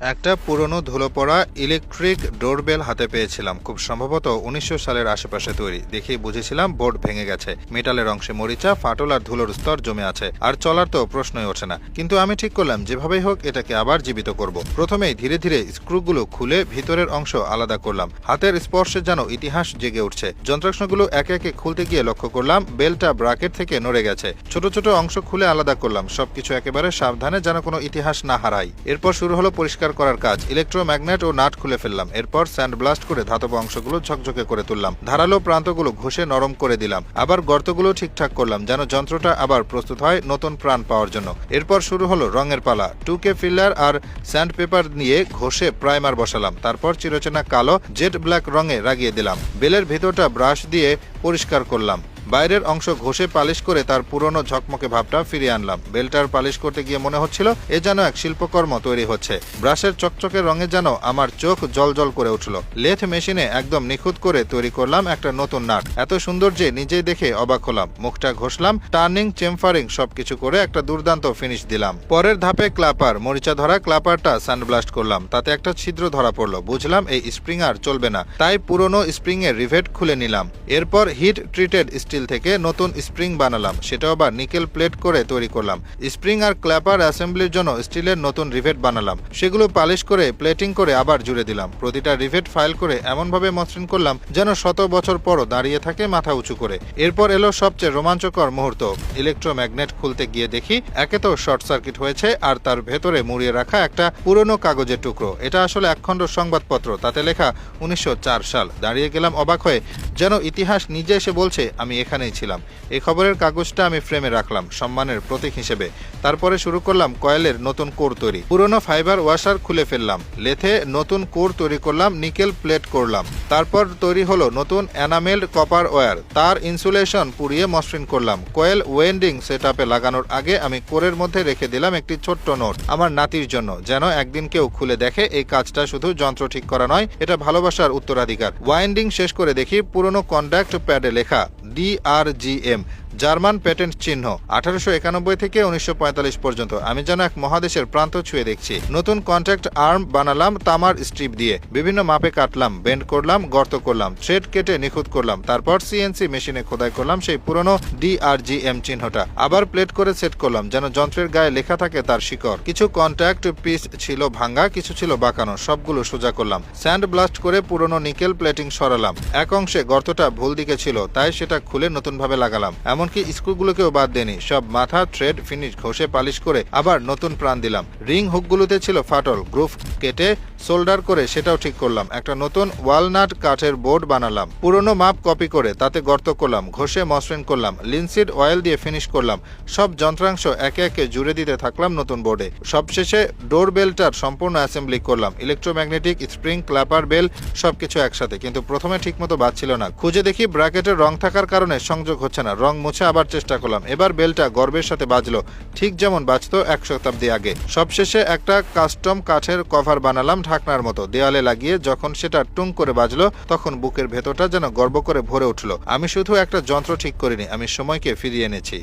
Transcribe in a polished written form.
একটা পুরনো ধুলো পড়া ইলেকট্রিক ডোরবেল হাতে পেয়েছিলাম, খুব সম্ভবত ১৯০০ সালের আশেপাশে তৈরি। দেখেই বুঝেছিলাম বোর্ড ভেঙে গেছে, মেটালের অংশে মরিচা, ফাটল আর ধুলোর স্তর জমে আছে, আর চলার তো প্রশ্নই ওঠে না। কিন্তু আমি ঠিক করলাম যেভাবেই হোক এটাকে আবার জীবিত করব। প্রথমেই ধীরে ধীরে স্ক্রুগুলো খুলে ভিতরের অংশ আলাদা করলাম। হাতের স্পর্শে যেন ইতিহাস জেগে উঠছে। যন্ত্রাংশগুলো একে একে খুলতে গিয়ে লক্ষ্য করলাম বেলটা ব্রাকেট থেকে নড়ে গেছে। ছোট ছোট অংশ খুলে আলাদা করলাম, সবকিছু একেবারে সাবধানে যেন কোনো ইতিহাস না হারাই। এরপর শুরু হলো পরিষ্কার করার কাজ। ইলেকট্রোম্যাগনেট ও নাট খুলে ফেললাম, এরপর স্যান্ড ব্লাস্ট করে ধাতব অংশগুলো ঝকঝকে করে তুললাম। ধারালো প্রান্তগুলো ঘষে নরম করে দিলাম, আবার গর্তগুলো ঠিকঠাক করলাম যেন যন্ত্রটা আবার প্রস্তুত হয় নতুন প্রাণ পাওয়ার জন্য। এরপর শুরু হলো রঙের পালা। 2K ফিলার আর স্যান্ড পেপার নিয়ে ঘষে প্রাইমার বসালাম, তারপর চিরচেনা কালো জেড ব্ল্যাক রঙে রাগিয়ে দিলাম। বেলের ভেতরটা ব্রাশ দিয়ে পরিষ্কার করলাম, বাইরের অংশ ঘষে পালিশ করে তার পুরনো ঝকমকে ভাবটা ফিরিয়ে আনলাম। বেলটার পালিশ করতে গিয়ে মনে হচ্ছিল এ যেন এক শিল্পকর্ম তৈরি হচ্ছে। ব্রাশের চকচকে রঙে যেন আমার চোখ জলজল করে উঠল। লেথ মেশিনে একদম নিখুঁত করে তৈরি করলাম একটা নতুন নাট। এত সুন্দর যে নিজেই দেখে অবাক হলাম। মুখটা ঘষলাম, টার্নিং, চেম্ফারিং সবকিছু করে একটা দুর্দান্ত ফিনিশ দিলাম। পরের ধাপে ক্লাপার, মরিচা ধরা ক্লাপারটা সানব্লাস্ট করলাম, তাতে একটা ছিদ্র ধরা পড়লো। বুঝলাম এই স্প্রিং আর চলবে না, তাই পুরনো স্প্রিং এর রিভেট খুলে নিলাম। এরপর হিট ট্রিটেড স্টিল থেকে নতুন স্প্রিং বানালাম, সেটাও আবার নিকেল প্লেট করে তৈরি করলাম। স্প্রিং আর ক্ল্যাপার অ্যাসেম্বলির জন্য স্টিলের নতুন রিভেট বানালাম, সেগুলো পালিশ করে প্লেটিং করে আবার জুড়ে দিলাম। প্রতিটা রিভেট ফাইল করে এমনভাবে মসৃণ করলাম যেন শত বছর পরও দাঁড়িয়ে থাকে মাথা উঁচু করে। এরপর এলো সবচেয়ে রোমাঞ্চকর মুহূর্ত। ইলেকট্রোম্যাগনেট খুলতে গিয়ে দেখি একে তো শর্ট সার্কিট হয়েছে, আর তার ভেতরে মুড়িয়ে রাখা একটা পুরনো কাগজের টুকরো। এটা আসলে একখণ্ড সংবাদপত্র, তাতে লেখা ১৯০৪ সাল। দাঁড়িয়ে গেলাম অবাক হয়ে, যেন ইতিহাস নিজে এসে বলছে আমি এখানেই ছিলাম। এই খবরের কাগজটা আমি ফ্রেমে রাখলাম সম্মানের প্রতীক হিসেবে। তারপরে শুরু করলাম কয়েলের নতুন কোর তৈরি। পুরনো ফাইবার ওয়াশার খুলে ফেললাম, লেথে নতুন কোর তৈরি করলাম, নিকেল প্লেট করলাম। তারপর তৈরি হলো নতুন এনামেলড কপার ওয়্যার, তার ইনসুলেশন পুড়িয়ে মসৃণ করলাম। কয়েল ওয়েন্ডিং সেটআপে লাগানোর আগে আমি কোরের মধ্যে রেখে দিলাম একটি ছোট্ট নোট আমার নাতির জন্য, যেন একদিন কেউ খুলে দেখে এই কাজটা শুধু যন্ত্র ঠিক করা নয়, এটা ভালোবাসার উত্তরাধিকার। ওয়াইন্ডিং শেষ করে দেখি পুরনো কন্ট্যাক্ট প্যাডে লেখা DRGM, জার্মান প্যাটেন্ট চিহ্ন। 1891 থেকে 1945 পর্যন্ত আমি যেন এক মহাদেশের প্রান্ত ছুঁয়ে দেখছি। নতুন কন্ট্যাক্ট আর্ম বানালাম তামার স্ট্রিপ দিয়ে, বিভিন্ন মাপে কাটলাম, বেন্ড করলাম, গর্ত করলাম, থ্রেড কেটে নিখুঁত করলাম। তারপর CNC মেশিনে খোদাই করলাম সেই পুরনো DRGM চিহ্নটা, আবার প্লেট করে সেট করলাম যেন যন্ত্রের গায়ে লেখা থাকে তার শিকড়। কিছু কন্ট্যাক্ট পিস ছিল ভাঙ্গা, কিছু ছিল বাঁকানো, সবগুলো সোজা করলাম। স্যান্ড ব্লাস্ট করে পুরনো নিকেল প্লেটিং সরালাম। এক অংশে গর্তটা ভুল দিকে ছিল, তাই সেটা খুলে নতুনভাবে লাগালাম। এমনকি স্ক্রুগুলোকেও বাদ দেনি, সব মাথা, থ্রেড, ফিনিশ ঘষে পালিশ করে আবার নতুন প্রাণ দিলাম। রিং হুকগুলোতে ছিল ফাটল, গ্রুভ কেটে সোল্ডার করে সেটাও ঠিক করলাম। একটা নতুন ওয়ালনাট কাঠের বোর্ড বানালাম, পুরনো মাপ কপি করে তাতে গর্ত করলাম, ঘষে মসৃণ করলাম, লিনসিড অয়েল দিয়ে ফিনিশ করলাম। সব যন্ত্রাংশ একে একে জুড়ে দিতে থাকলাম নতুন বোর্ডে। সবশেষে ডোর বেলটার সম্পূর্ণ অ্যাসেম্বলি করলাম। ইলেকট্রোম্যাগনেটিক, স্প্রিং, ক্ল্যাপার, বেল সবকিছু একসাথে, কিন্তু প্রথমে ঠিকমতো বাজছিল না। খুঁজে দেখি ব্র্যাকেটের রং থাকার কারণে সংযোগ হচ্ছে না। রং মুছে আবার চেষ্টা করলাম, এবার বেলটা গর্বের সাথে বাজলো, ঠিক যেমন বাজতো 1 শতাব্দী আগে। সবশেষে একটা কাস্টম কাঠের কভার বানালাম ঢাকনার মতো, দেওয়ালে লাগিয়ে যখন সেটা টুং করে বাজলো তখন বুকের ভেতরটা যেন গর্ব করে ভরে উঠলো। আমি শুধু একটা যন্ত্র ঠিক করিনি, আমি সময়কে ফিরিয়ে এনেছি।